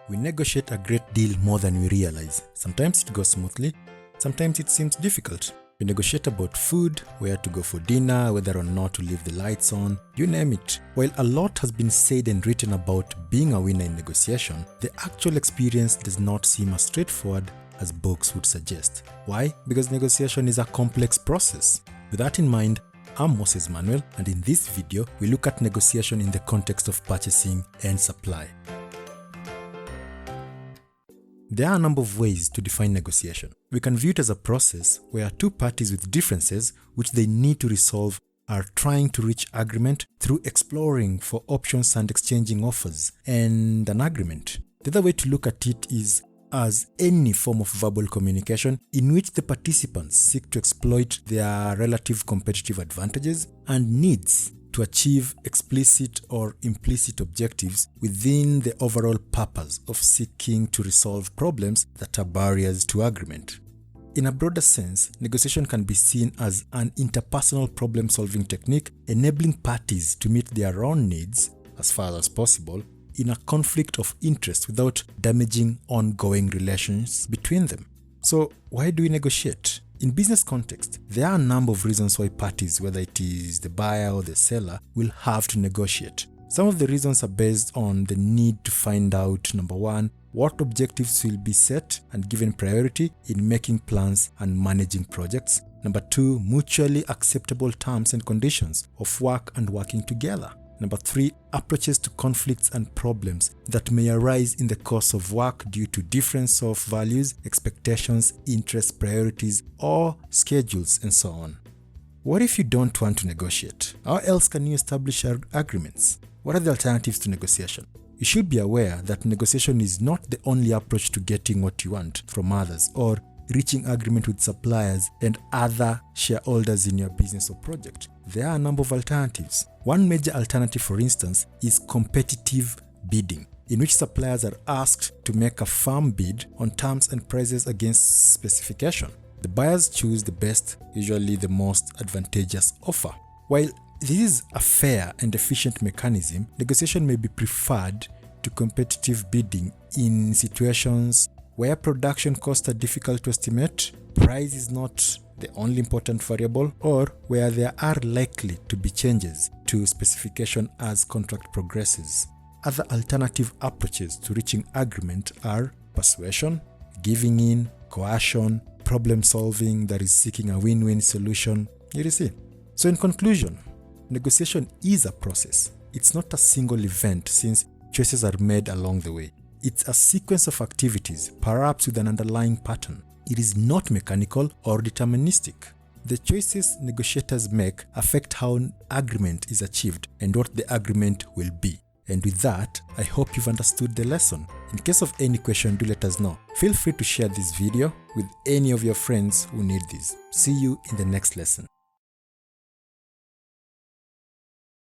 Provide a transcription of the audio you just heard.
We negotiate a great deal more than we realize. Sometimes it goes smoothly, sometimes it seems difficult. We negotiate about food, where to go for dinner, whether or not to leave the lights on, you name it. While a lot has been said and written about being a winner in negotiation, the actual experience does not seem as straightforward as books would suggest. Why? Because negotiation is a complex process. With that in mind, I'm Moses Manuel, and in this video, we look at negotiation in the context of purchasing and supply. There are a number of ways to define negotiation. We can view it as a process where two parties with differences which they need to resolve are trying to reach agreement through exploring for options and exchanging offers and an agreement. The other way to look at it is as any form of verbal communication in which the participants seek to exploit their relative competitive advantages and needs to achieve explicit or implicit objectives within the overall purpose of seeking to resolve problems that are barriers to agreement. In a broader sense, negotiation can be seen as an interpersonal problem-solving technique enabling parties to meet their own needs, as far as possible, in a conflict of interest without damaging ongoing relations between them. So, why do we negotiate? In business context, there are a number of reasons why parties, whether it is the buyer or the seller, will have to negotiate. Some of the reasons are based on the need to find out, number one, what objectives will be set and given priority in making plans and managing projects. Number two, mutually acceptable terms and conditions of work and working together. Number three, approaches to conflicts and problems that may arise in the course of work due to difference of values, expectations, interests, priorities, or schedules, and so on. What if you don't want to negotiate? How else can you establish agreements? What are the alternatives to negotiation? You should be aware that negotiation is not the only approach to getting what you want from others or reaching agreement with suppliers and other shareholders in your business or project. There are a number of alternatives. One major alternative, for instance, is competitive bidding, in which suppliers are asked to make a firm bid on terms and prices against specification. The buyers choose the best, usually the most advantageous offer. While this is a fair and efficient mechanism, negotiation may be preferred to competitive bidding in situations where production costs are difficult to estimate, price is not the only important variable, or where there are likely to be changes to specification as contract progresses. Other alternative approaches to reaching agreement are persuasion, giving in, coercion, problem solving that is seeking a win-win solution, you see. So in conclusion, negotiation is a process. It's not a single event since choices are made along the way. It's a sequence of activities, perhaps with an underlying pattern. It is not mechanical or deterministic. The choices negotiators make affect how agreement is achieved and what the agreement will be. And with that, I hope you've understood the lesson. In case of any question, do let us know. Feel free to share this video with any of your friends who need this. See you in the next lesson.